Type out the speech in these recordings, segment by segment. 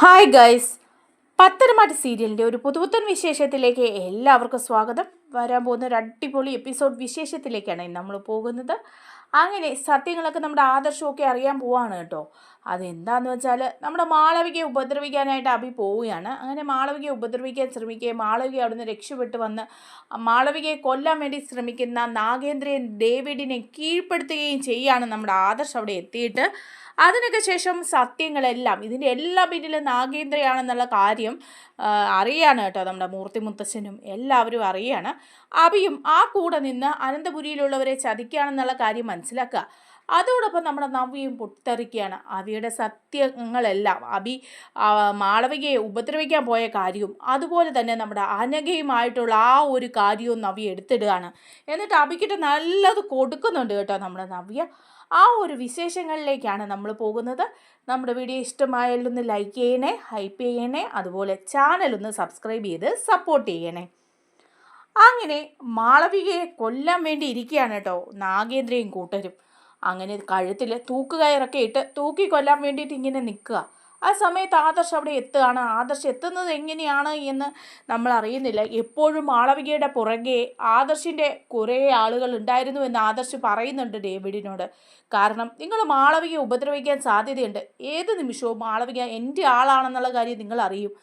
Hi guys, Patharamattu സീരിയലിൻ്റെ ഒരു പുതുപുത്തൻ വിശേഷത്തിലേക്ക് എല്ലാവർക്കും സ്വാഗതം. വരാൻ പോകുന്ന ഒരു അടിപൊളി എപ്പിസോഡ് വിശേഷത്തിലേക്കാണ് നമ്മൾ പോകുന്നത്. അങ്ങനെ സത്യങ്ങളൊക്കെ നമ്മുടെ ആദർശമൊക്കെ അറിയാൻ പോവാണ് കേട്ടോ. അതെന്താണെന്ന് വെച്ചാൽ നമ്മുടെ മാളവികയെ ഉപദ്രവിക്കാനായിട്ട് അഭി പോവുകയാണ്. അങ്ങനെ മാളവികയെ ഉപദ്രവിക്കാൻ ശ്രമിക്കുകയും മാളവിക അവിടുന്ന് രക്ഷപ്പെട്ട് വന്ന് മാളവികയെ കൊല്ലാൻ വേണ്ടി ശ്രമിക്കുന്ന നാഗേന്ദ്രൻ ഡേവിഡിനെ കീഴ്പ്പെടുത്തുകയും ചെയ്യുകയാണ് നമ്മുടെ ആദർശ് അവിടെ എത്തിയിട്ട്. അതിനൊക്കെ ശേഷം സത്യങ്ങളെല്ലാം ഇതിൻ്റെ എല്ലാ പിന്നിലും നാഗേന്ദ്രയാണെന്നുള്ള കാര്യം അറിയാണ് കേട്ടോ. നമ്മുടെ മൂർത്തി മുത്തശ്ശനും എല്ലാവരും അറിയാണ്. അഭിയും ആ കൂടെ നിന്ന് അനന്തപുരിയിലുള്ളവരെ ചതിക്കുകയാണെന്നുള്ള കാര്യം മനസ്സിലാക്കുക. അതോടൊപ്പം നമ്മുടെ നവ്യയും പൊട്ടിത്തെറിക്കുകയാണ്. അവിയുടെ സത്യങ്ങളെല്ലാം അഭി മാളവികയെ ഉപദ്രവിക്കാൻ പോയ കാര്യവും അതുപോലെ തന്നെ നമ്മുടെ അനഘയുമായിട്ടുള്ള ആ ഒരു കാര്യവും നവ്യ എടുത്തിടുകയാണ്. എന്നിട്ട് അഭിക്കിട്ട് നല്ലത് കൊടുക്കുന്നുണ്ട് കേട്ടോ നമ്മുടെ നവ്യ. ആ ഒരു വിശേഷങ്ങളിലേക്കാണ് നമ്മൾ പോകുന്നത്. നമ്മുടെ വീഡിയോ ഇഷ്ടമായാലൊന്ന് ലൈക്ക് ചെയ്യണേ, ഹൈപ്പ് ചെയ്യണേ, അതുപോലെ ചാനലൊന്ന് സബ്സ്ക്രൈബ് ചെയ്ത് സപ്പോർട്ട് ചെയ്യണേ. അങ്ങനെ മാളവികയെ കൊല്ലാൻ വേണ്ടി ഇരിക്കുകയാണ് കേട്ടോ നാഗേന്ദ്രയും കൂട്ടരും. അങ്ങനെ കഴുത്തിൽ തൂക്കുകയറൊക്കെ ഇട്ട് തൂക്കി കൊല്ലാൻ വേണ്ടിയിട്ട് ഇങ്ങനെ നിൽക്കുക. ആ സമയത്ത് ആദർശ് അവിടെ എത്തുകയാണ്. ആദർശ് എത്തുന്നത് എങ്ങനെയാണ് എന്ന് നമ്മൾ അറിയുന്നില്ല. എപ്പോഴും മാളവികയുടെ പുറകെ ആദർശിൻ്റെ കുറേ ആളുകൾ ഉണ്ടായിരുന്നു എന്ന് ആദർശ് പറയുന്നുണ്ട് ഡേവിഡിനോട്. കാരണം നിങ്ങൾ മാളവികയെ ഉപദ്രവിക്കാൻ സാധ്യതയുണ്ട്. ഏത് നിമിഷവും മാളവിക എൻ്റെ ആളാണെന്നുള്ള കാര്യം നിങ്ങൾ അറിയും.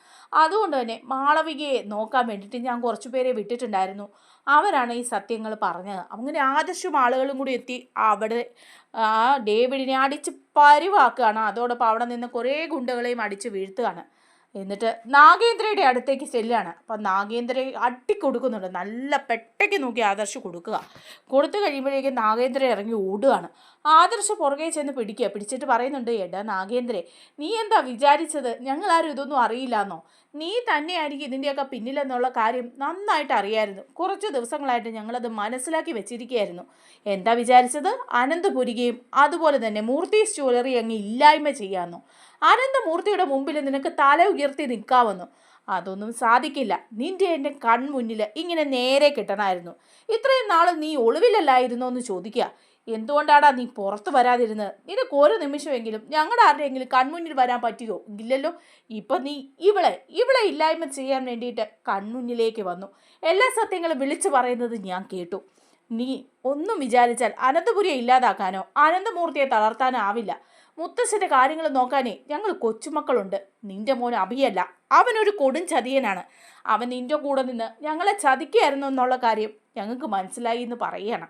അതുകൊണ്ട് തന്നെ മാളവികയെ നോക്കാൻ വേണ്ടിയിട്ട് ഞാൻ കുറച്ച് പേരെ വിട്ടിട്ടുണ്ടായിരുന്നു. അവരാണ് ഈ സത്യങ്ങൾ പറഞ്ഞത്. അങ്ങനെ ആദർശും ആളുകളും കൂടി എത്തി അവിടെ ആ ഡേവിഡിനെ അടിച്ച് പരിവാക്കുകയാണ്. അതോടൊപ്പം അവിടെ നിന്ന് കുറേ ഗുണ്ടകളെയും അടിച്ച് വീഴ്ത്തുകയാണ്. എന്നിട്ട് നാഗേന്ദ്രയുടെ അടുത്തേക്ക് ചെല്ലുകയാണ്. അപ്പം നാഗേന്ദ്രയെ അട്ടിക്കൊടുക്കുന്നുണ്ട്. നല്ല പെട്ടയ്ക്ക് നോക്കി ആദർശ് കൊടുത്തു കഴിയുമ്പോഴേക്കും നാഗേന്ദ്ര ഇറങ്ങി ഓടുകയാണ്. ആദർശ് പുറകെ ചെന്ന് പിടിച്ചിട്ട് പറയുന്നുണ്ട്, എടാ നാഗേന്ദ്രേ, നീ എന്താ വിചാരിച്ചത് ഞങ്ങളാരും ഇതൊന്നും അറിയില്ലെന്നോ? നീ തന്നെയായിരിക്കും ഇതിൻ്റെയൊക്കെ പിന്നിലെന്നുള്ള കാര്യം നന്നായിട്ട് അറിയായിരുന്നു. കുറച്ച് ദിവസങ്ങളായിട്ട് ഞങ്ങളത് മനസ്സിലാക്കി വെച്ചിരിക്കുകയായിരുന്നു. എന്താ വിചാരിച്ചത്? അനന്തപുരികയും അതുപോലെ തന്നെ മൂർത്തീസ് ജ്വല്ലറി അങ്ങ് ഇല്ലായ്മ ചെയ്യാമെന്നോ? അനന്തമൂർത്തിയുടെ മുമ്പിൽ നിനക്ക് തല ഉയർത്തി നിൽക്കാമെന്നോ? അതൊന്നും സാധിക്കില്ല. നിന്റെ എൻ്റെ കൺമുന്നിൽ ഇങ്ങനെ നേരെ കിട്ടണമായിരുന്നു. ഇത്രയും നാൾ നീ ഒളിവിലല്ലായിരുന്നോ എന്ന് ചോദിക്കുക. എന്തുകൊണ്ടാടാ നീ പുറത്ത് വരാതിരുന്നത്? നിനക്ക് ഒരു നിമിഷമെങ്കിലും ഞങ്ങളുടെ ആരുടെയെങ്കിലും കൺമുന്നിൽ വരാൻ പറ്റുമോ? ഇല്ലല്ലോ. ഇപ്പം നീ ഇവളെ ഇല്ലായ്മ ചെയ്യാൻ വേണ്ടിയിട്ട് കൺമുന്നിലേക്ക് വന്നു. എല്ലാ സത്യങ്ങളും വിളിച്ചു പറയുന്നത് ഞാൻ കേട്ടു. നീ ഒന്നും വിചാരിച്ചാൽ അനന്തപുരിയെ ഇല്ലാതാക്കാനോ അനന്തമൂർത്തിയെ തളർത്താനോ ആവില്ല. മുത്തശ്ശൻ്റെ കാര്യങ്ങൾ നോക്കാനേ ഞങ്ങൾ കൊച്ചുമക്കളുണ്ട്. നിന്റെ മോൻ അഭിയല്ല, അവനൊരു കൊടും ചതിയനാണ്. അവൻ നിന്റെ കൂടെ നിന്ന് ഞങ്ങളെ ചതിക്കുകയായിരുന്നു എന്നുള്ള കാര്യം ഞങ്ങൾക്ക് മനസ്സിലായി എന്ന് പറയണം.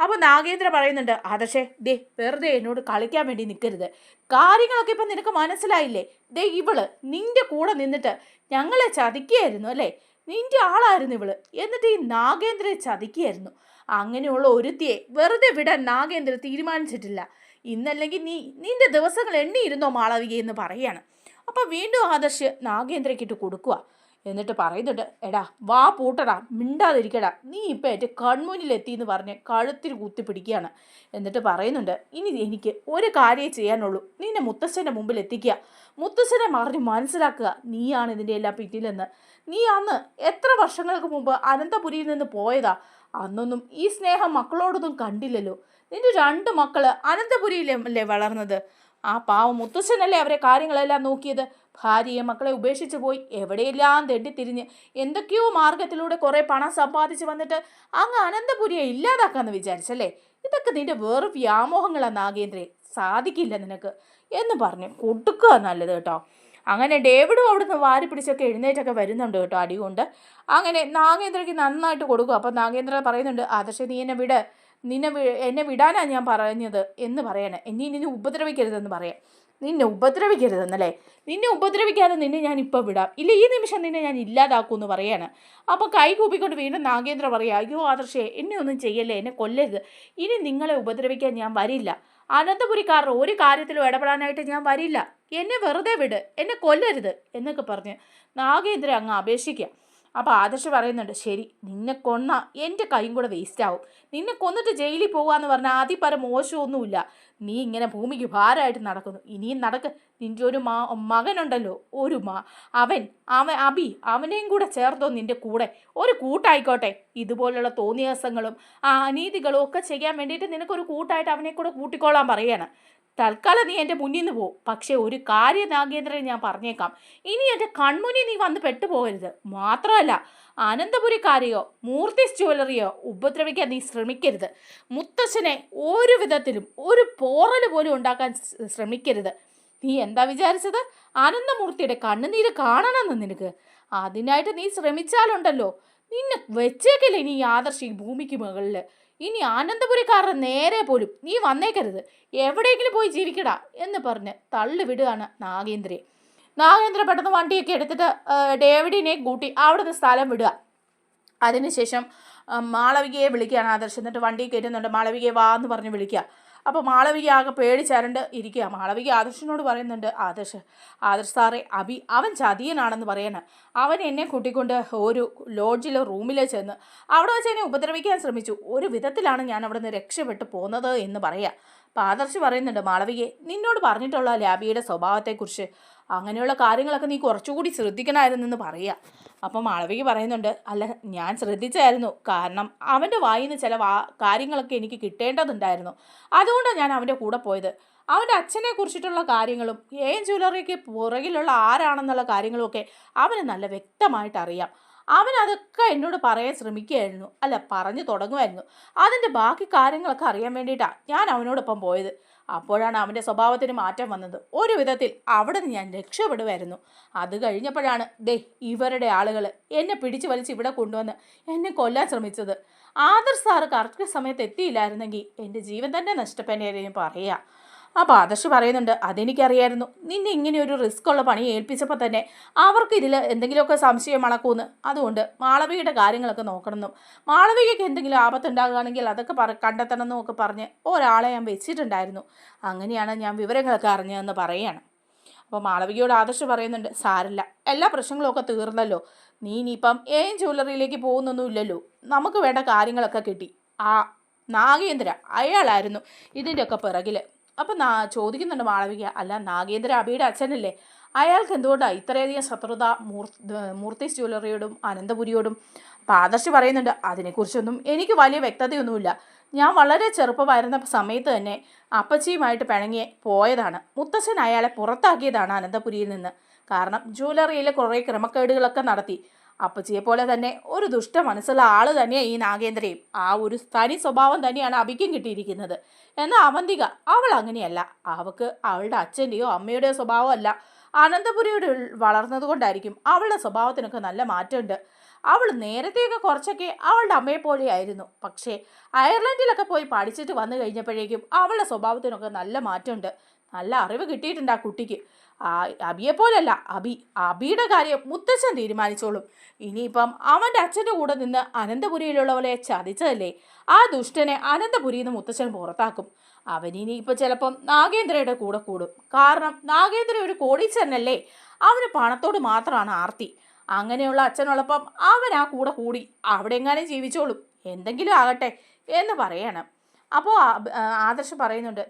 അപ്പോൾ നാഗേന്ദ്ര പറയുന്നുണ്ട്, ആദർശേ ദേ വെറുതെ എന്നോട് കളിക്കാൻ വേണ്ടി നിൽക്കരുത്. കാര്യങ്ങളൊക്കെ ഇപ്പം നിനക്ക് മനസ്സിലായില്ലേ? ദേ ഇവള് നിന്റെ കൂടെ നിന്നിട്ട് ഞങ്ങളെ ചതിക്കുകയായിരുന്നു അല്ലേ? നിന്റെ ആളായിരുന്നു ഇവള്. എന്നിട്ട് ഈ നാഗേന്ദ്രയെ ചതിക്കുകയായിരുന്നു. അങ്ങനെയുള്ള ഒരുത്തിയെ വെറുതെ വിടാൻ നാഗേന്ദ്ര തീരുമാനിച്ചിട്ടില്ല. ഇന്നല്ലെങ്കിൽ നിന്റെ ദിവസങ്ങൾ എണ്ണിയിരുന്നോ മാളവിക എന്ന് പറയാണ്. അപ്പം വീണ്ടും ആദർശ് നാഗേന്ദ്രയ്ക്കിട്ട് കൊടുക്കുക. എന്നിട്ട് പറയുന്നുണ്ട്, എടാ വാ പൂട്ടടാ, മിണ്ടാതിരിക്കടാ, നീ ഇപ്പം എൻ്റെ കൺമുന്നിലെത്തി എന്ന് പറഞ്ഞ് കഴുത്തിൽ കുത്തിപ്പിടിക്കുകയാണ്. എന്നിട്ട് പറയുന്നുണ്ട്, ഇനി എനിക്ക് ഒരു കാര്യമേ ചെയ്യാനുള്ളൂ, നിന്നെ മുത്തശ്ശൻ്റെ മുമ്പിൽ എത്തിക്കുക. മുത്തശ്ശനെ മറിഞ്ഞ് മനസ്സിലാക്കുക നീയാണ് ഇതിൻ്റെ എല്ലാം പിന്നിലെന്ന്. നീ അന്ന് എത്ര വർഷങ്ങൾക്ക് മുമ്പ് അനന്തപുരിയിൽ നിന്ന് പോയതാ. അന്നൊന്നും ഈ സ്നേഹം മക്കളോടൊന്നും കണ്ടില്ലല്ലോ. നിന്റെ 2 മക്കൾ അനന്തപുരിയിലല്ലേ വളർന്നത്? ആ പാവം മുത്തശ്ശനല്ലേ അവരെ കാര്യങ്ങളെല്ലാം നോക്കിയത്. ഭാര്യയെ മക്കളെ ഉപേക്ഷിച്ച് പോയി എവിടെയെല്ലാം തെണ്ടിത്തിരിഞ്ഞ് എന്തൊക്കെയോ മാർഗത്തിലൂടെ കുറേ പണം സമ്പാദിച്ച് വന്നിട്ട് അങ്ങ് അനന്തപുരിയെ ഇല്ലാതാക്കാമെന്ന് വിചാരിച്ചല്ലേ? ഇതൊക്കെ നിന്റെ വേറെ വ്യാമോഹങ്ങളാണ് നാഗേന്ദ്രേ, സാധിക്കില്ല നിനക്ക് എന്ന് പറഞ്ഞ് കൊടുക്കുക നല്ലത് കേട്ടോ. അങ്ങനെ ഡേവിഡും അവിടുന്ന് വാരി പിടിച്ചൊക്കെ എഴുന്നേറ്റൊക്കെ വരുന്നുണ്ട് കേട്ടോ അടികൊണ്ട്. അങ്ങനെ നാഗേന്ദ്രയ്ക്ക് നന്നായിട്ട് കൊടുക്കും. അപ്പം നാഗേന്ദ്ര പറയുന്നുണ്ട്, ആദർശ് നീ എന്നെ വിടാനാണ് ഞാൻ പറഞ്ഞത് എന്ന് പറയണേ. നിന്നെ ഉപദ്രവിക്കരുതെന്ന് പറയാം. നിന്നെ ഉപദ്രവിക്കരുതെന്നല്ലേ? നിന്നെ ഉപദ്രവിക്കാതെ ഞാൻ ഇപ്പോൾ വിടാം. ഇല്ല, ഈ നിമിഷം ഞാൻ ഇല്ലാതാക്കുമെന്ന് പറയാണ്. അപ്പോൾ കൈ കൂപ്പിക്കൊണ്ട് വീണ്ടും നാഗേന്ദ്ര പറയുക, അയ്യോ ആദർശേ, എന്നെ ഒന്നും ചെയ്യല്ലേ, എന്നെ കൊല്ലരുത്. ഇനി നിങ്ങളെ ഉപദ്രവിക്കാൻ ഞാൻ വരില്ല. അനന്തപുരിക്കാരുടെ ഒരു കാര്യത്തിലും ഇടപെടാനായിട്ട് ഞാൻ വരില്ല. എന്നെ വെറുതെ വിട്, എന്നെ കൊല്ലരുത് എന്നൊക്കെ പറഞ്ഞ് നാഗേന്ദ്ര അങ്ങ് അപേക്ഷിക്കുക. അപ്പോൾ ആദർശ് പറയുന്നുണ്ട്, ശരി, നിന്നെ കൊന്ന എൻ്റെ കൈയും കൂടെ വേസ്റ്റാവും. നിന്നെ കൊന്നിട്ട് ജയിലിൽ പോകുകയെന്ന് പറഞ്ഞാൽ അതിപരം മോശമൊന്നുമില്ല. നീ ഇങ്ങനെ ഭൂമിക്ക് ഭാരമായിട്ട് നടക്കുന്നു. ഇനിയും നടക്ക്. നിൻ്റെ ഒരു മകനുണ്ടല്ലോ, അവൻ അഭി, അവനെയും കൂടെ ചേർത്തോ നിൻ്റെ കൂടെ. ഒരു കൂട്ടായിക്കോട്ടെ. ഇതുപോലുള്ള തോന്നിയാസങ്ങളും അനീതികളും ഒക്കെ ചെയ്യാൻ വേണ്ടിയിട്ട് നിനക്കൊരു കൂട്ടായിട്ട് അവനെ കൂടെ കൂട്ടിക്കോളാൻ പറയാണ്. തൽക്കാലം നീ എൻ്റെ മുന്നിൽ നിന്ന് പോ. പക്ഷേ ഒരു കാര്യം നാഗേന്ദ്രൻ ഞാൻ പറഞ്ഞേക്കാം, ഇനി എൻ്റെ കൺമുന്നിൽ നീ വന്ന് പെട്ടുപോകരുത്. മാത്രമല്ല അനന്തപുരിക്കാരെയോ മൂർത്തിസ് ജ്വല്ലറിയോ ഉപദ്രവിക്കാൻ നീ ശ്രമിക്കരുത്. മുത്തശ്ശനെ ഒരു വിധത്തിലും ഒരു പോറൽ പോലും ഉണ്ടാക്കാൻ ശ്രമിക്കരുത്. നീ എന്താ വിചാരിച്ചത്? അനന്തമൂർത്തിയുടെ കണ്ണുനീര് കാണണമെന്ന് നിനക്ക്? അതിനായിട്ട് നീ ശ്രമിച്ചാലുണ്ടല്ലോ, നിന്നെ വെച്ചേക്കില്ല ഇനി ഈ ആദർശ് ഈ ഭൂമിക്ക് മുകളിൽ. ഇനി അനന്തപുരിക്കാരുടെ നേരെ പോലും നീ വന്നേക്കരുത്. എവിടെയെങ്കിലും പോയി ജീവിക്കടാ എന്ന് പറഞ്ഞ് തള്ളിവിടുകയാണ് നാഗേന്ദ്രയെ. നാഗേന്ദ്ര പെട്ടെന്ന് വണ്ടിയൊക്കെ എടുത്തിട്ട് ഡേവിഡിനെ കൂട്ടി അവിടുന്ന് സ്ഥലം വിടുക. അതിനുശേഷം മാളവികയെ വിളിക്കുകയാണ് ആദർശ്. എന്നിട്ട് വണ്ടി കയറ്റുന്നുണ്ട്. മാളവികയെ വാ എന്ന് പറഞ്ഞ് വിളിക്കുക. അപ്പോൾ മാളവിക ആകെ പേടിച്ചരണ്ട് ഇരിക്കുക. മാളവിക ആദർശിനോട് പറയുന്നുണ്ട്, ആദർശ് സാറേ, അവൻ ചതിയനാണെന്ന് പറയണ. അവൻ എന്നെ കൂട്ടിക്കൊണ്ട് ഒരു ലോഡ്ജിലോ റൂമിലോ ചെന്ന് അവിടെ വെച്ച് എന്നെ ഉപദ്രവിക്കാൻ ശ്രമിച്ചു. ഒരു വിധത്തിലാണ് ഞാൻ അവിടെ നിന്ന് രക്ഷപ്പെട്ടു പോകുന്നത് എന്ന് പറയാം. അപ്പോൾ ആദർശ് പറയുന്നുണ്ട്, മാളവികയെ, നിന്നോട് പറഞ്ഞിട്ടുള്ള ലാബിയുടെ സ്വഭാവത്തെക്കുറിച്ച് അങ്ങനെയുള്ള കാര്യങ്ങളൊക്കെ നീ കുറച്ചുകൂടി ശ്രദ്ധിക്കണമായിരുന്നെന്ന് പറയുക. അപ്പം മാളവിക പറയുന്നുണ്ട്, അല്ല ഞാൻ ശ്രദ്ധിച്ചായിരുന്നു. കാരണം അവൻ്റെ വായിൽ നിന്ന് ചില കാര്യങ്ങളൊക്കെ എനിക്ക് കിട്ടേണ്ടതുണ്ടായിരുന്നു. അതുകൊണ്ടാണ് ഞാൻ അവൻ്റെ കൂടെ പോയത്. അവൻ്റെ അച്ഛനെ കുറിച്ചിട്ടുള്ള കാര്യങ്ങളും ജ്വല്ലറിക്ക് പുറകിലുള്ള ആരാണെന്നുള്ള കാര്യങ്ങളുമൊക്കെ അവന് നല്ല വ്യക്തമായിട്ട് അറിയാം. അവൻ അതൊക്കെ എന്നോട് പറയാൻ ശ്രമിക്കുകയായിരുന്നു, അല്ല പറഞ്ഞു തുടങ്ങുമായിരുന്നു. അതിൻ്റെ ബാക്കി കാര്യങ്ങളൊക്കെ അറിയാൻ വേണ്ടിയിട്ടാണ് ഞാൻ അവനോടൊപ്പം പോയത്. അപ്പോഴാണ് അവൻ്റെ സ്വഭാവത്തിന് മാറ്റം വന്നത്. ഒരു വിധത്തിൽ അവിടെ നിന്ന് ഞാൻ രക്ഷപ്പെടുമായിരുന്നു. അത് കഴിഞ്ഞപ്പോഴാണ് ഇവരുടെ ആളുകൾ എന്നെ പിടിച്ചു വലിച്ച് ഇവിടെ കൊണ്ടുവന്ന് എന്നെ കൊല്ലാൻ ശ്രമിച്ചത്. ആദർശ് സാറ് കറക്റ്റ് സമയത്ത് എത്തിയില്ലായിരുന്നെങ്കിൽ എൻ്റെ ജീവൻ തന്നെ നഷ്ടപ്പെട്ടേനെ പറയുക. അപ്പോൾ ആദർശ് പറയുന്നുണ്ട്, അതെനിക്കറിയായിരുന്നു. നിന്നെ ഇങ്ങനെ ഒരു റിസ്ക് ഉള്ള പണി ഏൽപ്പിച്ചപ്പോൾ തന്നെ അവർക്ക് ഇതിൽ എന്തെങ്കിലുമൊക്കെ സംശയം മണക്കൂന്ന്. അതുകൊണ്ട് മാളവികയുടെ കാര്യങ്ങളൊക്കെ നോക്കണമെന്നും മാളവികയ്ക്ക് എന്തെങ്കിലും ആപത്തുണ്ടാകുകയാണെങ്കിൽ അതൊക്കെ കണ്ടെത്തണമെന്നും ഒക്കെ പറഞ്ഞ് ഒരാളെ ഞാൻ വെച്ചിട്ടുണ്ടായിരുന്നു. അങ്ങനെയാണ് ഞാൻ വിവരങ്ങളൊക്കെ അറിഞ്ഞതെന്ന് പറയുകയാണ്. അപ്പോൾ മാളവികയോട് ആദർശ് പറയുന്നുണ്ട്, സാരില്ല, എല്ലാ പ്രശ്നങ്ങളും ഒക്കെ തീർന്നല്ലോ. നീ ഇനിയിപ്പം ജ്വല്ലറിയിലേക്ക് പോകുന്നൊന്നുമില്ലല്ലോ. നമുക്ക് വേണ്ട കാര്യങ്ങളൊക്കെ കിട്ടി. ആ നാഗേന്ദ്ര അയാളായിരുന്നു ഇതിൻ്റെയൊക്കെ പിറകിൽ. അപ്പം ചോദിക്കുന്നുണ്ട് മാളവിക, അല്ല നാഗേന്ദ്ര അബിയുടെ അച്ഛനല്ലേ? അയാൾക്ക് എന്തുകൊണ്ടാണ് ഇത്രയധികം ശത്രുത മൂർത്തിസ് ജ്വല്ലറിയോടും അനന്തപുരിയോടും? അപ്പം ആദർശ് പറയുന്നുണ്ട്, അതിനെക്കുറിച്ചൊന്നും എനിക്ക് വലിയ വ്യക്തതയൊന്നുമില്ല. ഞാൻ വളരെ ചെറുപ്പമായിരുന്ന സമയത്ത് തന്നെ അപ്പച്ചിയുമായിട്ട് പിണങ്ങി പോയതാണ്. മുത്തശ്ശൻ അയാളെ പുറത്താക്കിയതാണ് അനന്തപുരിയിൽ നിന്ന്. കാരണം ജ്വല്ലറിയിൽ കുറേ ക്രമക്കേടുകളൊക്കെ നടത്തി. അപ്പച്ചിയെ പോലെ തന്നെ ഒരു ദുഷ്ട മനസ്സുള്ള ആൾ തന്നെയാണ് ഈ നാഗേന്ദ്രയും. ആ ഒരു തനി സ്വഭാവം തന്നെയാണ് അബിക്കും കിട്ടിയിരിക്കുന്നത്. എന്നാൽ അവന്തിക അവൾ അങ്ങനെയല്ല. അവൾക്ക് അവളുടെ അച്ഛൻ്റെയോ അമ്മയുടെയോ സ്വഭാവമല്ല, അനന്തപുരിയോട് വളർന്നത് കൊണ്ടായിരിക്കും അവളുടെ സ്വഭാവത്തിനൊക്കെ നല്ല മാറ്റമുണ്ട്. അവൾ നേരത്തെയൊക്കെ കുറച്ചൊക്കെ അവളുടെ അമ്മയെ പോലെയായിരുന്നു. പക്ഷേ അയർലൻഡിലൊക്കെ പോയി പഠിച്ചിട്ട് വന്നു കഴിഞ്ഞപ്പോഴേക്കും അവളുടെ സ്വഭാവത്തിനൊക്കെ നല്ല മാറ്റമുണ്ട്. നല്ല അറിവ് കിട്ടിയിട്ടുണ്ട് ആ കുട്ടിക്ക്. അബിയെപ്പോലല്ല. അബിയുടെ കാര്യം മുത്തച്ഛൻ തീരുമാനിച്ചോളും. ഇനിയിപ്പം അവൻ്റെ അച്ഛൻ്റെ കൂടെ നിന്ന് അനന്തപുരിയിലുള്ളവരെ ചതിച്ചതല്ലേ, ആ ദുഷ്ടനെ അനന്തപുരിയിൽ നിന്ന് മുത്തച്ഛൻ പുറത്താക്കും. അവനിനിയിപ്പോൾ ചിലപ്പം നാഗേന്ദ്രയുടെ കൂടെ കൂടും. കാരണം നാഗേന്ദ്ര ഒരു കോടീശ്വരനല്ലേ, അവന് പണത്തോട് മാത്രമാണ് ആർത്തി. അങ്ങനെയുള്ള അച്ഛനുള്ളപ്പം അവൻ ആ കൂടെ കൂടി അവിടെ എങ്ങാനും ജീവിച്ചോളും, എന്തെങ്കിലും ആകട്ടെ എന്ന് പറയണം. അപ്പോൾ ആദർശ് പറയുന്നുണ്ട്,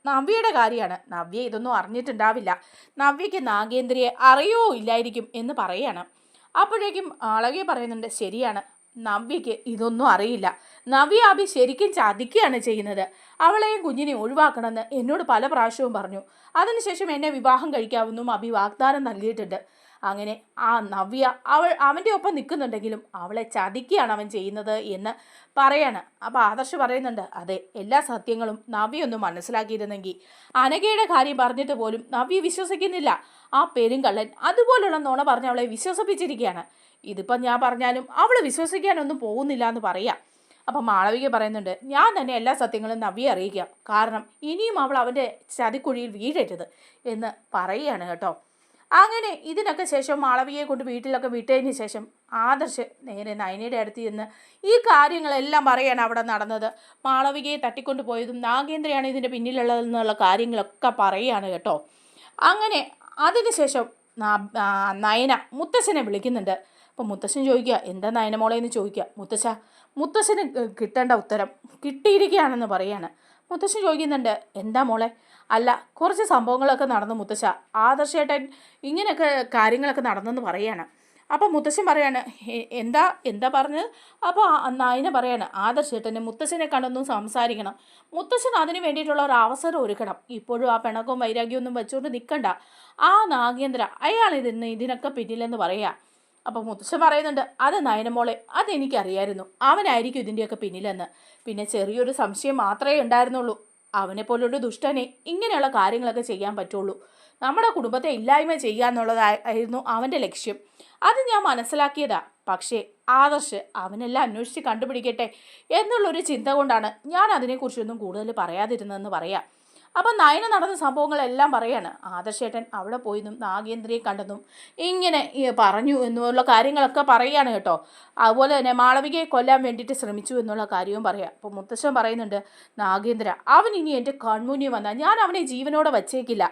നവ്യയുടെ കാര്യമാണ്. നവ്യ ഇതൊന്നും അറിഞ്ഞിട്ടുണ്ടാവില്ല. നവ്യയ്ക്ക് നാഗേന്ദ്രയെ അറിയോ ഇല്ലായിരിക്കും എന്ന് പറയണം. അപ്പോഴേക്കും മാളവിക പറയുന്നുണ്ട്, ശരിയാണ്, നവ്യയ്ക്ക് ഇതൊന്നും അറിയില്ല. നവ്യ അബി ശരിക്കും ചതിക്കുകയാണ് ചെയ്യുന്നത്. അവളെയും കുഞ്ഞിനെ ഒഴിവാക്കണമെന്ന് എന്നോട് പല പ്രാവശ്യവും പറഞ്ഞു. അതിനുശേഷം എന്നെ വിവാഹം കഴിക്കാമെന്നും അബി വാഗ്ദാനം നൽകിയിട്ടുണ്ട്. അങ്ങനെ ആ നവ്യ അവൻ്റെ ഒപ്പം നിൽക്കുന്നുണ്ടെങ്കിലും അവളെ ചതിക്കുകയാണ് അവൻ ചെയ്യുന്നത് എന്ന് പറയാണ്. അപ്പോൾ ആദർശ് പറയുന്നുണ്ട്, അതെ, എല്ലാ സത്യങ്ങളും നവ്യൊന്നും മനസ്സിലാക്കിയിരുന്നെങ്കിൽ. അനഘയുടെ കാര്യം പറഞ്ഞിട്ട് പോലും നവ്യ വിശ്വസിക്കുന്നില്ല. ആ പെരുങ്കള്ളൻ അതുപോലുള്ള നുണ പറഞ്ഞ് അവളെ വിശ്വസിപ്പിച്ചിരിക്കുകയാണ്. ഇതിപ്പം ഞാൻ പറഞ്ഞാലും അവൾ വിശ്വസിക്കാനൊന്നും പോകുന്നില്ല എന്ന് പറയാം. അപ്പം മാളവിക പറയുന്നുണ്ട്, ഞാൻ തന്നെ എല്ലാ സത്യങ്ങളും നവ്യെ അറിയിക്കാം. കാരണം ഇനിയും അവൾ അവൻ്റെ ചതിക്കുഴിയിൽ വീഴരുത് എന്ന് പറയുകയാണ് കേട്ടോ. അങ്ങനെ ഇതിനൊക്കെ ശേഷം മാളവികയെ കൊണ്ട് വീട്ടിലൊക്കെ വിട്ടതിന് ശേഷം ആദർശ് നേരെ നയനയുടെ അടുത്ത് ചെന്ന് ഈ കാര്യങ്ങളെല്ലാം പറയാണ് അവിടെ നടന്നത്. മാളവികയെ തട്ടിക്കൊണ്ട് പോയതും നാഗേന്ദ്രയാണ് ഇതിൻ്റെ പിന്നിലുള്ളതെന്നുള്ള കാര്യങ്ങളൊക്കെ പറയുകയാണ് കേട്ടോ. അങ്ങനെ അതിനുശേഷം നയന മുത്തശ്ശനെ വിളിക്കുന്നുണ്ട്. അപ്പോൾ മുത്തശ്ശൻ ചോദിക്കുക, എന്താ നയന മോളെ എന്ന് ചോദിക്കുക. മുത്തശ്ശന് കിട്ടേണ്ട ഉത്തരം കിട്ടിയിരിക്കുകയാണെന്ന് പറയാണ്. മുത്തശ്ശൻ ചോദിക്കുന്നുണ്ട്, എന്താ മോളെ? അല്ല, കുറച്ച് സംഭവങ്ങളൊക്കെ നടന്നു മുത്തശ്ശ. ആദർശേട്ടൻ ഇങ്ങനെയൊക്കെ കാര്യങ്ങളൊക്കെ നടന്നെന്ന് പറയാണ്. അപ്പം മുത്തശ്ശൻ പറയാണ് എന്താ എന്താ പറഞ്ഞത്? അപ്പോൾ നയന പറയാണ് ആദർശേട്ടന് മുത്തശ്ശനെ കണ്ടൊന്നും സംസാരിക്കണം, മുത്തശ്ശൻ അതിന് വേണ്ടിയിട്ടുള്ള ഒരു അവസരം ഒരുക്കണം, ഇപ്പോഴും ആ പിണക്കവും വൈരാഗ്യവും ഒന്നും വെച്ചുകൊണ്ട് നിൽക്കണ്ട, ആ നാഗേന്ദ്ര അയാൾ ഇതിനൊക്കെ പിന്നിലെന്ന് പറയാ. അപ്പോൾ മുത്തശ്ശൻ പറയുന്നുണ്ട് അത് നയനമോളെ അതെനിക്കറിയായിരുന്നു, അവനായിരിക്കും ഇതിൻ്റെയൊക്കെ പിന്നിലെന്ന്. പിന്നെ ചെറിയൊരു സംശയം മാത്രമേ ഉണ്ടായിരുന്നുള്ളൂ, അവനെ പോലൊരു ദുഷ്ടനെ ഇങ്ങനെയുള്ള കാര്യങ്ങളൊക്കെ ചെയ്യാൻ പറ്റുള്ളൂ, നമ്മുടെ കുടുംബത്തെ ഇല്ലായ്മ ചെയ്യുക എന്നുള്ളതായിരുന്നു അവൻ്റെ ലക്ഷ്യം. അത് ഞാൻ മനസ്സിലാക്കിയതാ. പക്ഷേ ആദർശ് അവനെല്ലാം അന്വേഷിച്ച് കണ്ടുപിടിക്കട്ടെ എന്നുള്ളൊരു ചിന്ത കൊണ്ടാണ് ഞാൻ അതിനെക്കുറിച്ചൊന്നും കൂടുതൽ പറയാതിരുന്നതെന്ന് പറയാം. അപ്പം നയന നടന്ന സംഭവങ്ങളെല്ലാം പറയാണ്. ആദർശേട്ടൻ അവിടെ പോയെന്നും നാഗേന്ദ്രയെ കണ്ടെന്നും ഇങ്ങനെ പറഞ്ഞു എന്നുള്ള കാര്യങ്ങളൊക്കെ പറയുകയാണ് കേട്ടോ. അതുപോലെ തന്നെ മാളവികയെ കൊല്ലാൻ വേണ്ടിയിട്ട് ശ്രമിച്ചു എന്നുള്ള കാര്യവും പറയാം. അപ്പോൾ മുത്തശ്ശൻ പറയുന്നുണ്ട് നാഗേന്ദ്ര അവൻ ഇനി എൻ്റെ കൺമുന്നിൽ വന്നാൽ ഞാൻ അവനെ ജീവനോടെ വച്ചേക്കില്ല,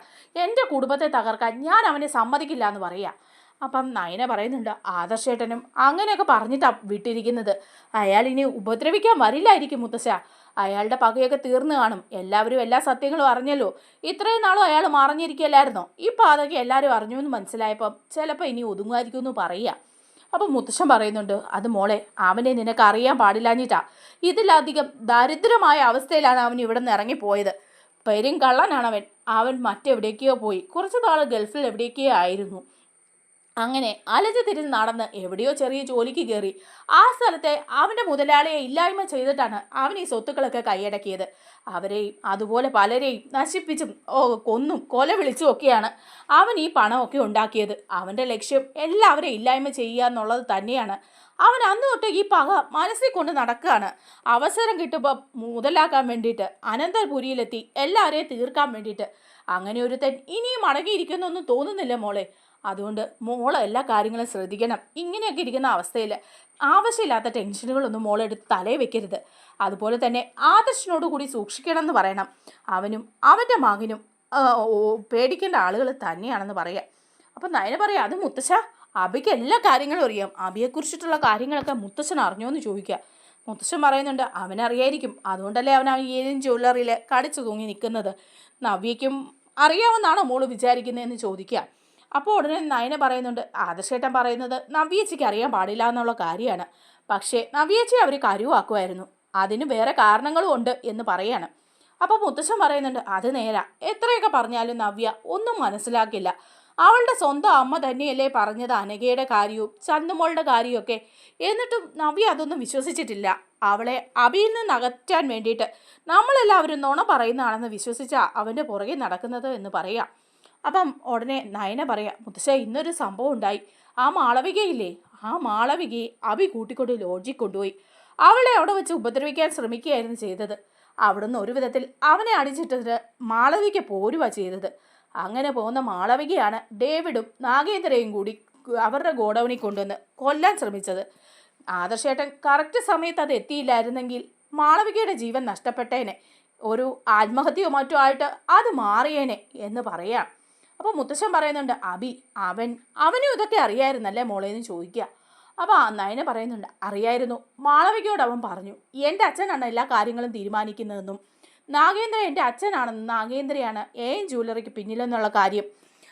എൻ്റെ കുടുംബത്തെ തകർക്കാൻ ഞാൻ അവനെ സമ്മതിക്കില്ല എന്ന് പറയാം. അപ്പം നയന പറയുന്നുണ്ട് ആദർശേട്ടനും അങ്ങനെയൊക്കെ പറഞ്ഞിട്ടാണ് വിട്ടിരിക്കുന്നത്, അയാൾ ഇനി ഉപദ്രവിക്കാൻ വരില്ലായിരിക്കും മുത്തശ്ശ, അയാളുടെ പകയൊക്കെ തീർന്നു കാണും, എല്ലാവരും എല്ലാ സത്യങ്ങളും അറിഞ്ഞല്ലോ, ഇത്രയും നാളും അയാൾ മറിഞ്ഞിരിക്കുകയല്ലായിരുന്നോ, ഇപ്പം അതൊക്കെ എല്ലാവരും അറിഞ്ഞു എന്ന് മനസ്സിലായപ്പം ചിലപ്പോൾ ഇനി ഒതുങ്ങുമായിരിക്കും എന്ന് പറയുക. അപ്പം മുത്തശ്ശൻ പറയുന്നുണ്ട് അത് മോളെ അവനെ നിനക്ക് അറിയാൻ പാടില്ലാഞ്ഞിട്ടാ, ഇതിലധികം ദരിദ്രമായ അവസ്ഥയിലാണ് അവൻ ഇവിടെ നിന്ന് ഇറങ്ങിപ്പോയത്, പെരും കള്ളനാണവൻ, അവൻ മറ്റെവിടേക്കോ പോയി, കുറച്ച് നാൾ ഗൾഫിൽ എവിടേക്കോ ആയിരുന്നു, അങ്ങനെ അലഞ്ഞു തിരിഞ്ഞ് നടന്ന് എവിടെയോ ചെറിയ ജോലിക്ക് കയറി, ആ സ്ഥലത്തെ അവൻ്റെ മുതലാളിയെ ഇല്ലായ്മ ചെയ്തിട്ടാണ് അവൻ ഈ സ്വത്തുക്കളൊക്കെ കൈയടക്കിയത്, അവരെയും അതുപോലെ പലരെയും നശിപ്പിച്ചും കൊന്നും കൊല വിളിച്ചും ഒക്കെയാണ് അവൻ ഈ പണമൊക്കെ ഉണ്ടാക്കിയത്. അവൻ്റെ ലക്ഷ്യം എല്ലാവരെയും ഇല്ലായ്മ ചെയ്യുക എന്നുള്ളത് തന്നെയാണ്. അവൻ അന്ന് തൊട്ട് ഈ പക മനസ്സിൽ കൊണ്ട് നടക്കുകയാണ്, അവസരം കിട്ടുമ്പോൾ മുതലാക്കാൻ വേണ്ടിയിട്ട് അനന്തപുരിയിലെത്തി എല്ലാവരെയും തീർക്കാൻ വേണ്ടിയിട്ട്. അങ്ങനെ ഒരുത്തൻ ഇനിയും അടങ്ങിയിരിക്കുന്നൊന്നും തോന്നുന്നില്ല മോളെ, അതുകൊണ്ട് മോള് എല്ലാ കാര്യങ്ങളും ശ്രദ്ധിക്കണം, ഇങ്ങനെയൊക്കെ ഇരിക്കുന്ന അവസ്ഥയിൽ ആവശ്യമില്ലാത്ത ടെൻഷനുകളൊന്നും മോളെടുത്ത് തലയിൽ വെക്കരുത്, അതുപോലെ തന്നെ ആദർശിനോട് കൂടി സൂക്ഷിക്കണം എന്ന് പറയണം, അവനും അവൻ്റെ മകനും പേടിക്കേണ്ട ആളുകൾ തന്നെയാണെന്ന് പറയാം. അപ്പം നയന പറയാം അത് മുത്തശ്ശ അബിക്ക് എല്ലാ കാര്യങ്ങളും അറിയാം, അബിയെക്കുറിച്ചിട്ടുള്ള കാര്യങ്ങളൊക്കെ മുത്തശ്ശൻ അറിഞ്ഞോ എന്ന് ചോദിക്കുക. മുത്തശ്ശൻ പറയുന്നുണ്ട് അവനറിയായിരിക്കും, അതുകൊണ്ടല്ലേ അവൻ ഏതെങ്കിലും ജ്വല്ലറിയിൽ കടിച്ചു തൂങ്ങി നിൽക്കുന്നത്, നവ്യയ്ക്കും അറിയാമെന്നാണോ മോള് വിചാരിക്കുന്നതെന്ന് ചോദിക്കുക. അപ്പോൾ ഉടനെ നയന പറയുന്നുണ്ട് ആദർശേട്ടൻ പറയുന്നത് നവ്യേച്ചിക്ക് അറിയാൻ പാടില്ല എന്നുള്ള കാര്യമാണ്, പക്ഷേ നവ്യേച്ചി അവർ കരുവാക്കുമായിരുന്നു, അതിന് വേറെ കാരണങ്ങളും ഉണ്ട് എന്ന് പറയാണ്. അപ്പോൾ മുത്തശ്ശൻ പറയുന്നുണ്ട് അത് നേരാ, എത്രയൊക്കെ പറഞ്ഞാലും നവ്യ ഒന്നും മനസ്സിലാക്കില്ല, അവളുടെ സ്വന്തം അമ്മ തന്നെയല്ലേ പറഞ്ഞത് അനഘയുടെ കാര്യവും ചന്തുമോളുടെ കാര്യമൊക്കെ, എന്നിട്ടും നവ്യ അതൊന്നും വിശ്വസിച്ചിട്ടില്ല, അവളെ അബിയിൽ നിന്ന് അകറ്റാൻ വേണ്ടിയിട്ട് നമ്മളെല്ലാവരും നുണ പറയുന്നതാണെന്ന് വിശ്വസിച്ചാ അവൻ്റെ പുറകെ നടക്കുന്നത് എന്ന് പറയാം. അപ്പം ഉടനെ നയന പറയാം മുത്തശ്ശ ഇന്നൊരു സംഭവം ഉണ്ടായി, ആ മാളവികയില്ലേ, ആ മാളവികയെ അബി കൂട്ടിക്കൊണ്ട് ലോഡ്ജിൽ കൊണ്ടുപോയി, അവളെ അവിടെ വെച്ച് ഉപദ്രവിക്കാൻ ശ്രമിക്കുകയായിരുന്നു ചെയ്തത്, അവിടുന്ന് ഒരു വിധത്തിൽ അവനെ അടിച്ചിട്ടിട്ട് മാളവിക പോരുക ചെയ്തത്. അങ്ങനെ പോകുന്ന മാളവികയാണ് ഡേവിഡും നാഗേന്ദ്രയും കൂടി അവരുടെ ഗോഡൗണിൽ കൊണ്ടുവന്ന് കൊല്ലാൻ ശ്രമിച്ചത്. ആദർശേട്ടൻ കറക്റ്റ് സമയത്ത് അത് എത്തിയില്ലായിരുന്നെങ്കിൽ മാളവികയുടെ ജീവൻ നഷ്ടപ്പെട്ടേനെ, ഒരു ആത്മഹത്യയോ മറ്റോ ആയിട്ട് അത് മാറിയേനെ എന്ന് പറയാം. അപ്പോൾ മുത്തശ്ശൻ പറയുന്നുണ്ട് അവനും ഇതൊക്കെ അറിയായിരുന്നല്ലേ മോളേന്ന് ചോദിക്കുക. അപ്പോൾ നയന പറയുന്നുണ്ട് അറിയായിരുന്നു, മാളവികയോട് അവൻ പറഞ്ഞു എൻ്റെ അച്ഛനാണ് എല്ലാ കാര്യങ്ങളും തീരുമാനിക്കുന്നതെന്നും നാഗേന്ദ്ര എൻ്റെ അച്ഛനാണെന്നും നാഗേന്ദ്രയാണ് ജ്വല്ലറിക്ക് പിന്നിലെന്നുള്ള കാര്യം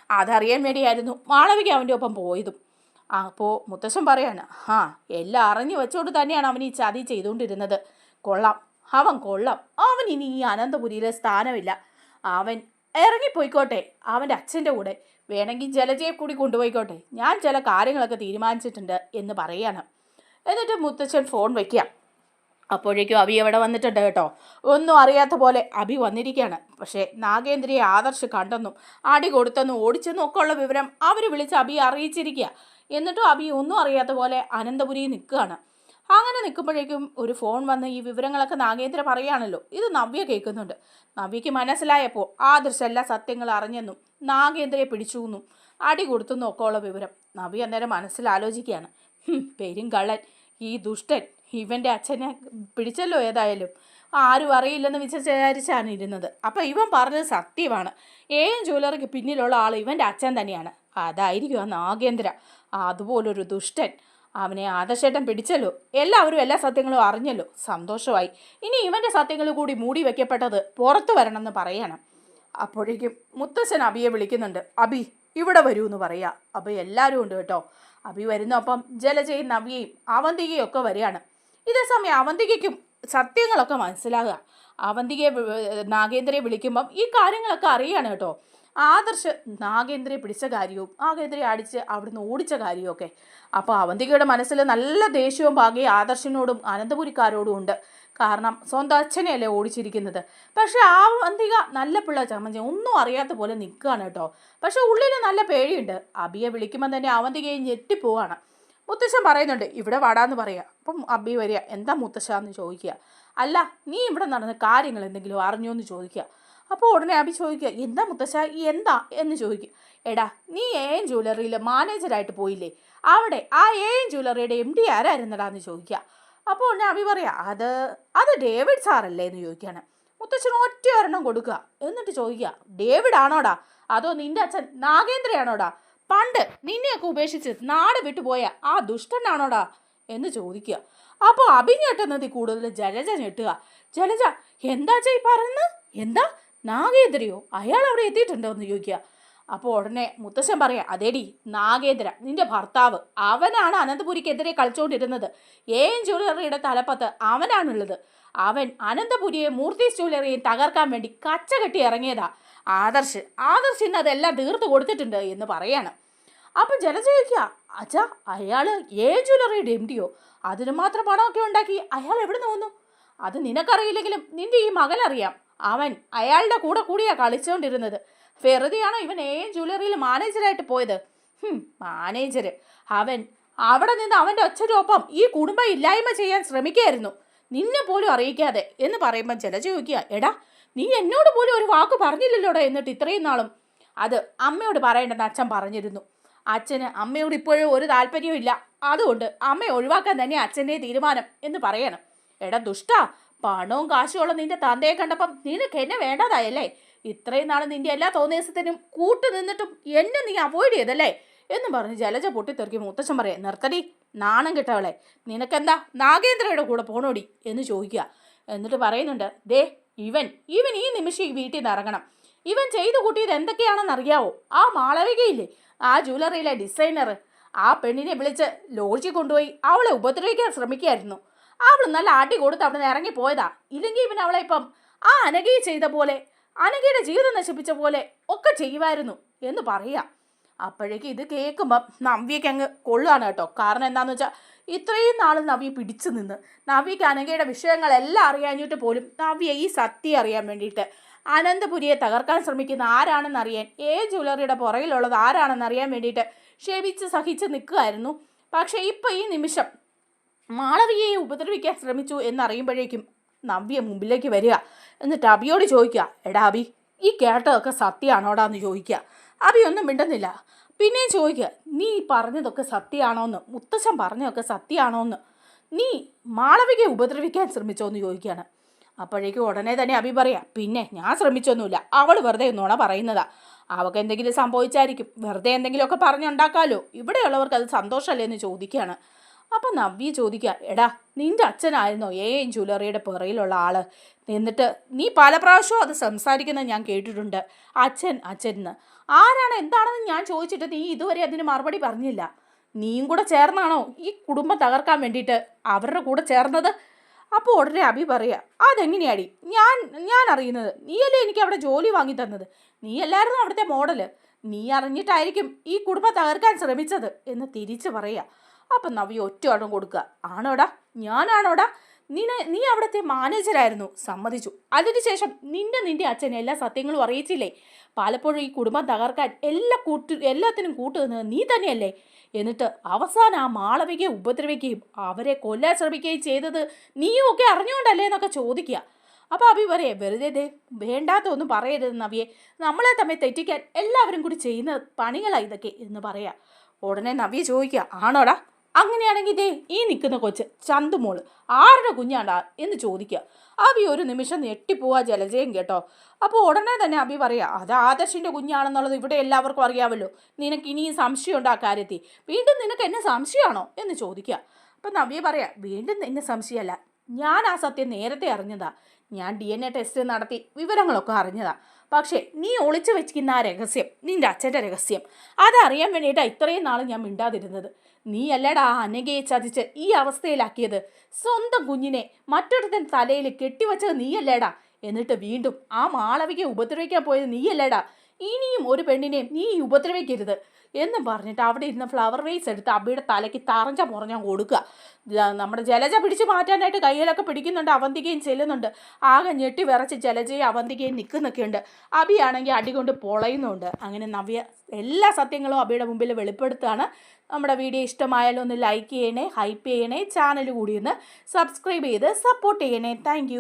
അതറിയാൻ വേണ്ടിയായിരുന്നു മാളവിക അവൻ്റെ ഒപ്പം പോയതും. അപ്പോൾ മുത്തശ്ശൻ പറയാണ് എല്ലാം അറിഞ്ഞു വെച്ചോണ്ട് തന്നെയാണ് അവൻ ഈ ചതി ചെയ്തുകൊണ്ടിരുന്നത്, കൊള്ളാം, അവൻ ഇനി ഈ അനന്തപുരിയിലെ സ്ഥാനമില്ല, അവൻ ഇറങ്ങിപ്പോയിക്കോട്ടെ അവൻ്റെ അച്ഛൻ്റെ കൂടെ, വേണമെങ്കിൽ ജലജയെ കൂടി കൊണ്ടുപോയിക്കോട്ടെ, ഞാൻ ചില കാര്യങ്ങളൊക്കെ തീരുമാനിച്ചിട്ടുണ്ട് എന്ന് പറയാണ്. എന്നിട്ട് മുത്തച്ഛൻ ഫോൺ വയ്ക്കുക. അപ്പോഴേക്കും അബി അവിടെ വന്നിട്ടുണ്ട് കേട്ടോ, ഒന്നും അറിയാത്ത പോലെ അബി വന്നിരിക്കുകയാണ്. പക്ഷേ നാഗേന്ദ്രയെ ആദർശ് കണ്ടെന്നും അടി കൊടുത്തെന്നും ഓടിച്ചെന്നും ഒക്കെ ഉള്ള വിവരം അവർ വിളിച്ച് അബിയെ അറിയിച്ചിരിക്കുക. എന്നിട്ടും അബി ഒന്നും അറിയാത്ത പോലെ അനന്തപുരിയിൽ നിൽക്കുകയാണ്. അങ്ങനെ നിൽക്കുമ്പോഴേക്കും ഒരു ഫോൺ വന്ന് ഈ വിവരങ്ങളൊക്കെ നാഗേന്ദ്ര പറയുകയാണല്ലോ, ഇത് നവ്യ കേൾക്കുന്നുണ്ട്. നവ്യയ്ക്ക് മനസ്സിലായപ്പോൾ ആദർശ് എല്ലാ സത്യങ്ങൾ അറിഞ്ഞെന്നും നാഗേന്ദ്രയെ പിടിച്ചുവെന്നും അടി കൊടുത്തെന്നും ഒക്കെ ഉള്ള വിവരം നവ്യ അന്നേരം മനസ്സിലാലോചിക്കുകയാണ്. പെരും കള്ളൻ, ഈ ദുഷ്ടൻ ഇവൻ്റെ അച്ഛനെ പിടിച്ചല്ലോ, ഏതായാലും ആരും അറിയില്ലെന്ന് വിചാരിച്ചാണ് ഇരുന്നത്. അപ്പം ഇവൻ പറഞ്ഞത് സത്യമാണ്, ജ്വല്ലറിക്ക് പിന്നിലുള്ള ആൾ ഇവൻ്റെ അച്ഛൻ തന്നെയാണ്, അതായിരിക്കും ആ നാഗേന്ദ്ര, അതുപോലൊരു ദുഷ്ടൻ. അവനെ ആദർശേട്ടൻ പിടിച്ചല്ലോ, എല്ലാവരും എല്ലാ സത്യങ്ങളും അറിഞ്ഞല്ലോ, സന്തോഷമായി. ഇനി ഇവൻ്റെ സത്യങ്ങൾ കൂടി മൂടി വയ്ക്കപ്പെട്ടത് പുറത്തു വരണമെന്ന് പറയണം. അപ്പോഴേക്കും മുത്തശ്ശൻ അബിയെ വിളിക്കുന്നുണ്ട്. അബി ഇവിടെ വരൂ എന്ന് പറയാം. അപ്പോൾ എല്ലാവരും ഉണ്ട് കേട്ടോ. അഭി വരുന്നു. അപ്പം ജലജയും നവ്യയും അവന്തികയും ഒക്കെ വരികയാണ്. ഇതേ സമയം അവന്തികയ്ക്കും സത്യങ്ങളൊക്കെ മനസ്സിലാകുക. അവന്തികയെ നാഗേന്ദ്രയെ വിളിക്കുമ്പം ഈ കാര്യങ്ങളൊക്കെ അറിയാണ് കേട്ടോ. ആദർശ് നാഗേന്ദ്രയെ പിടിച്ച കാര്യവും നാഗേന്ദ്രയെ അടിച്ച് അവിടുന്ന് ഓടിച്ച കാര്യവും ഒക്കെ. അപ്പോൾ അവന്തികയുടെ മനസ്സിൽ നല്ല ദേഷ്യവും ഭാഗ്യവും ആദർശിനോടും അനന്തപുരിക്കാരോടും ഉണ്ട്. കാരണം സ്വന്തം അച്ഛനെയല്ലേ ഓടിച്ചിരിക്കുന്നത്. പക്ഷെ ആ അവന്തിക നല്ല പിള്ള ചമ്മഞ്ചി ഒന്നും അറിയാത്ത പോലെ നിൽക്കുകയാണ് കേട്ടോ. പക്ഷെ ഉള്ളിൽ നല്ല പേടിയുണ്ട്. അബിയെ വിളിക്കുമ്പോൾ തന്നെ അവന്തികയെ ഞെട്ടിപ്പോവാണ്. മുത്തശ്ശൻ പറയുന്നുണ്ട് ഇവിടെ വാടാന്ന് പറയുക. അപ്പം അബി വരിക. എന്താ മുത്തശ്ശ എന്ന് ചോദിക്കുക. അല്ല നീ ഇവിടെ നടന്ന കാര്യങ്ങൾ എന്തെങ്കിലും അറിഞ്ഞോ എന്ന് ചോദിക്കുക. അപ്പോൾ ഉടനെ അബി ചോദിക്കുക എന്താ മുത്തശ്ശ എന്താ എന്ന് ചോദിക്കുക. എടാ നീ AM ജ്വല്ലറിയിൽ മാനേജറായിട്ട് പോയില്ലേ, അവിടെ ആ AM ജ്വല്ലറിയുടെ MD ആരായിരുന്നടാ എന്ന് ചോദിക്കുക. അപ്പോൾ ഉടനെ അബി പറയാ അത് ഡേവിഡ് സാറല്ലേ എന്ന് ചോദിക്കുകയാണ്. മുത്തച്ഛന് ഒറ്റ ഒരെണ്ണം കൊടുക്കുക. എന്നിട്ട് ചോദിക്കുക ഡേവിഡ് ആണോടാ അതോ നിന്റെ അച്ഛൻ നാഗേന്ദ്രയാണോടാ, പണ്ട് നിന്നെയൊക്കെ ഉപേക്ഷിച്ച് നാട് വിട്ടുപോയ ആ ദുഷ്ടനാണോടാ എന്ന് ചോദിക്കുക. അപ്പോൾ അബി ഞെട്ടുന്നത് കൂടുതൽ ജലജ ഞെട്ടുക. ജലജ എന്താ ചെയ് പറയുന്നത്, എന്താ നാഗേന്ദ്രയോ അയാൾ അവിടെ എത്തിയിട്ടുണ്ടോ എന്ന് ചോദിക്കുക. അപ്പോൾ ഉടനെ മുത്തശ്ശൻ പറയാം അതേടി നാഗേന്ദ്ര നിന്റെ ഭർത്താവ് അവനാണ് അനന്തപുരിക്കെതിരെ കളിച്ചുകൊണ്ടിരുന്നത്. AM ജ്വല്ലറിയുടെ തലപ്പത്ത് അവനാണുള്ളത്. അവൻ അനന്തപുരിയെ മൂർത്തീസ് ജ്വല്ലറിയെയും തകർക്കാൻ വേണ്ടി കച്ച കെട്ടി ഇറങ്ങിയതാ. ആദർശ് ഇന്ന് അതെല്ലാം തീർത്ത് കൊടുത്തിട്ടുണ്ട് എന്ന് പറയാണ്. അപ്പം ജലജ ചോദിക്കുക അച്ഛാ അയാൾ AM ജ്വല്ലറിയുടെ MDയോ, അതിന് മാത്രം പണമൊക്കെ ഉണ്ടാക്കി അയാൾ എവിടെ നിന്ന് വന്നു? അത് നിനക്കറിയില്ലെങ്കിലും നിന്റെ ഈ മകനറിയാം. അവൻ അയാളുടെ കൂടിയാ കളിച്ചുകൊണ്ടിരുന്നത്. വെറുതെയാണോ ഇവൻ AM ജ്വല്ലറിയിൽ മാനേജറായിട്ട് പോയത്? മാനേജർ അവൻ അവിടെ നിന്ന് അവൻ്റെ ഒച്ചരൊപ്പം ഈ കുടുംബം ഇല്ലായ്മ ചെയ്യാൻ ശ്രമിക്കുകയായിരുന്നു, നിന്നെ പോലും അറിയിക്കാതെ എന്ന് പറയുമ്പോൾ ജലജ ചോദിക്കുക എടാ നീ എന്നോട് പോലും ഒരു വാക്ക് പറഞ്ഞില്ലല്ലോടാ. എന്നിട്ട് ഇത്രയും നാളും അത് അമ്മയോട് പറയേണ്ടെന്ന് അച്ഛൻ പറഞ്ഞിരുന്നു. അച്ഛന് അമ്മയോട് ഇപ്പോഴും ഒരു താല്പര്യവും ഇല്ല, അതുകൊണ്ട് അമ്മയെ ഒഴിവാക്കാൻ തന്നെ അച്ഛൻ്റെ തീരുമാനം എന്ന് പറയണം. എടാ ദുഷ്ടാ, പണവും കാശുമുള്ള നിന്റെ തന്തയെ കണ്ടപ്പം നിനക്ക് എന്നെ വേണ്ടതായല്ലേ? ഇത്രയും നാൾ നിന്റെ എല്ലാ തോന്നിയസത്തിനും കൂട്ടു നിന്നിട്ടും എന്നെ നീ അവോയ്ഡ് ചെയ്തല്ലേ എന്ന് പറഞ്ഞ് ജലജ പൊട്ടിത്തെറിക്കും. മുത്തച്ഛൻ പറയാം നിർത്തടി നാണം കിട്ടവളെ, നിനക്കെന്താ നാഗേന്ദ്രയുടെ കൂടെ പോണോടി എന്ന് ചോദിക്കുക. എന്നിട്ട് പറയുന്നുണ്ട് ദേ ഇവൻ ഈ നിമിഷം ഈ വീട്ടിൽ നിന്ന് ഇറങ്ങണം. ഇവൻ ചെയ്തു കൂട്ടിയത് എന്തൊക്കെയാണെന്ന് അറിയാവോ? ആ മാളവികയില്ലേ, ആ ജ്വല്ലറിയിലെ ഡിസൈനർ, ആ പെണ്ണിനെ വിളിച്ച് ലോഡ്ജിൽ കൊണ്ടുപോയി അവളെ ഉപദ്രവിക്കാൻ ശ്രമിക്കുകയായിരുന്നു. അവൾ നല്ല ആട്ടി കൊടുത്ത് അവിടെ നിന്ന് ഇറങ്ങിപ്പോയതാ. ഇല്ലെങ്കിൽ ഇവൻ അവളെ ഇപ്പം ആ അനഘയെ ചെയ്ത പോലെ, അനഘയുടെ ജീവിതം നശിപ്പിച്ച പോലെ ഒക്കെ ചെയ്യുമായിരുന്നു എന്ന് പറയാം. അപ്പോഴേക്കും ഇത് കേൾക്കുമ്പം നവ്യയ്ക്ക് അങ്ങ് കൊള്ളുകയാണ് കേട്ടോ. കാരണം എന്താണെന്ന് വെച്ചാൽ ഇത്രയും നാൾ നവ്യ പിടിച്ചു നിന്ന് നവ്യയ്ക്ക് അനഘയുടെ വിഷയങ്ങളെല്ലാം അറിയാഞ്ഞിട്ട് പോലും നവ്യ ഈ സത്യം അറിയാൻ വേണ്ടിയിട്ട് അനന്തപുരിയെ തകർക്കാൻ ശ്രമിക്കുന്ന ആരാണെന്നറിയാൻ, ജ്വല്ലറിയുടെ പുറകിലുള്ളത് ആരാണെന്നറിയാൻ വേണ്ടിയിട്ട് ക്ഷമിച്ച് സഹിച്ച് നിൽക്കുകയായിരുന്നു. പക്ഷേ ഇപ്പം ഈ നിമിഷം മാളവികയെ ഉപദ്രവിക്കാൻ ശ്രമിച്ചു എന്നറിയുമ്പോഴേക്കും നവ്യ മുമ്പിലേക്ക് വരിക. എന്നിട്ട് അബിയോട് ചോദിക്കുക എടാ അബി ഈ കേട്ടതൊക്കെ സത്യമാണോടാ എന്ന് ചോദിക്കുക. അബി ഒന്നും മിണ്ടുന്നില്ല. പിന്നെയും ചോദിക്കുക നീ പറഞ്ഞതൊക്കെ സത്യമാണോന്ന്, മുത്തശ്ശൻ പറഞ്ഞതൊക്കെ സത്യമാണോന്ന്, നീ മാളവികയെ ഉപദ്രവിക്കാൻ ശ്രമിച്ചോ എന്ന് ചോദിക്കുകയാണ്. അപ്പോഴേക്കും ഉടനെ തന്നെ അബി പറയാം പിന്നെ ഞാൻ ശ്രമിച്ചൊന്നുമില്ല, അവൾ വെറുതെ നുണ പറയുന്നതാ, അവൾക്ക് എന്തെങ്കിലും സംഭവിച്ചായിരിക്കും, വെറുതെ എന്തെങ്കിലുമൊക്കെ പറഞ്ഞുണ്ടാക്കാമല്ലോ, ഇവിടെയുള്ളവർക്ക് അത് സന്തോഷമല്ലേ എന്ന് ചോദിക്കുകയാണ്. അപ്പം നവ്യ ചോദിക്കുക എടാ നിന്റെ അച്ഛനായിരുന്നോ AM ജ്വല്ലറിയുടെ പുറയിലുള്ള ആള്? എന്നിട്ട് നീ പല പ്രാവശ്യവും അത് സംസാരിക്കുന്നത് ഞാൻ കേട്ടിട്ടുണ്ട്, അച്ഛൻ എന്ന്. ആരാണ് എന്താണെന്ന് ഞാൻ ചോദിച്ചിട്ട് നീ ഇതുവരെ അതിന് മറുപടി പറഞ്ഞില്ല. നീയും കൂടെ ചേർന്നാണോ ഈ കുടുംബം തകർക്കാൻ വേണ്ടിയിട്ട് അവരുടെ കൂടെ ചേർന്നത്? അപ്പോൾ ഉടനെ അബി പറയുക അതെങ്ങനെയാടി ഞാൻ അറിയുന്നത്? നീയല്ലേ എനിക്ക് അവിടെ ജോലി വാങ്ങി തന്നത്, നീയല്ലായിരുന്നു അവിടുത്തെ മോഡല്, നീ അറിഞ്ഞിട്ടായിരിക്കും ഈ കുടുംബം തകർക്കാൻ ശ്രമിച്ചത് എന്ന് തിരിച്ച് പറയുക. അപ്പം നവ്യ ഒറ്റ കൊടുക്കുക ആണോടാ, ഞാനാണോടാ? നീ അവിടുത്തെ മാനേജരായിരുന്നു, സമ്മതിച്ചു. അതിനുശേഷം നിന്റെ അച്ഛൻ എല്ലാ സത്യങ്ങളും അറിയിച്ചില്ലേ? പലപ്പോഴും ഈ കുടുംബം തകർക്കാൻ എല്ലാത്തിനും കൂട്ടുനിന്നത് നീ തന്നെയല്ലേ? എന്നിട്ട് അവസാനം ആ മാളവികയെ ഉപദ്രവിക്കുകയും അവരെ കൊല്ലാൻ ശ്രമിക്കുകയും ചെയ്തത് നീയും ഒക്കെ അറിഞ്ഞുകൊണ്ടല്ലേ എന്നൊക്കെ ചോദിക്കുക. അപ്പോൾ അബി പറയേ വെറുതെ വേണ്ടാത്തൊന്നും പറയരുത് നവ്യെ, നമ്മളെ തമ്മിൽ തെറ്റിക്കാൻ എല്ലാവരും കൂടി ചെയ്യുന്ന പണികളാണ് ഇതൊക്കെ എന്ന് പറയാം. ഉടനെ നവ്യ ചോദിക്കുക ആണോടാ? അങ്ങനെയാണെങ്കിൽ ഇതേ ഈ നിൽക്കുന്ന കൊച്ച് ചന്തുമോള് ആരുടെ കുഞ്ഞാണ്ടാ എന്ന് ചോദിക്കുക. അബി ഒരു നിമിഷം ഞെട്ടിപ്പോവാ ജലജയും കേട്ടോ. അപ്പോൾ ഉടനെ തന്നെ അബി പറയാം അത് ആദർശിൻ്റെ കുഞ്ഞാണെന്നുള്ളത് ഇവിടെ എല്ലാവർക്കും അറിയാമല്ലോ, നിനക്ക് ഇനിയും സംശയമുണ്ട് ആ കാര്യത്തിൽ, വീണ്ടും നിനക്ക് എന്നെ സംശയമാണോ എന്ന് ചോദിക്കുക. അപ്പം നവ്യ പറയാം വീണ്ടും എന്നെ സംശയമല്ല, ഞാൻ ആ സത്യം നേരത്തെ അറിഞ്ഞതാ, ഞാൻ DNA ടെസ്റ്റ് നടത്തി വിവരങ്ങളൊക്കെ അറിഞ്ഞതാ. പക്ഷേ നീ ഒളിച്ചു വെച്ചിരിക്കുന്ന ആ രഹസ്യം, നിൻ്റെ അച്ഛൻ്റെ രഹസ്യം, അതറിയാൻ വേണ്ടിയിട്ടാണ് ഇത്രയും നാൾ ഞാൻ മിണ്ടാതിരുന്നത്. നീ അല്ലേടാ ആ അനഘയെ ചതിച്ച് ഈ അവസ്ഥയിലാക്കിയത്. സ്വന്തം കുഞ്ഞിനെ മറ്റൊരുത്തൻ തലയിൽ കെട്ടിവച്ചത് നീയല്ലേടാ. എന്നിട്ട് വീണ്ടും ആ മാളവികയെ ഉപദ്രവിക്കാൻ പോയത് നീയല്ലേടാ. ഇനിയും ഒരു പെണ്ണിനെയും നീ ഉപദ്രവിക്കരുത് എന്നും പറഞ്ഞിട്ട് അവിടെ ഇരുന്ന് ഫ്ലവർ വേസ് എടുത്ത് അബിയുടെ തലയ്ക്ക് തറഞ്ഞ മുറഞ്ഞാൽ കൊടുക്കുക. നമ്മുടെ ജലജ പിടിച്ചു മാറ്റാനായിട്ട് കയ്യിലൊക്കെ പിടിക്കുന്നുണ്ട്, അവന്തികയും ചെല്ലുന്നുണ്ട്. ആകെ ഞെട്ടി വിറച്ച് ജലജയും അവന്തികയും നിൽക്കുന്നൊക്കെയുണ്ട്. അബിയാണെങ്കിൽ അടികൊണ്ട് പൊളയുന്നുണ്ട്. അങ്ങനെ നവ്യ എല്ലാ സത്യങ്ങളും അബിയുടെ മുമ്പിൽ വെളിപ്പെടുത്തുകയാണ്. നമ്മുടെ വീഡിയോ ഇഷ്ടമായാലും ഒന്ന് ലൈക്ക് ചെയ്യണേ, ഹൈപ്പ് ചെയ്യണേ, ചാനൽ കൂടി ഒന്ന് സബ്സ്ക്രൈബ് ചെയ്ത് സപ്പോർട്ട് ചെയ്യണേ. താങ്ക്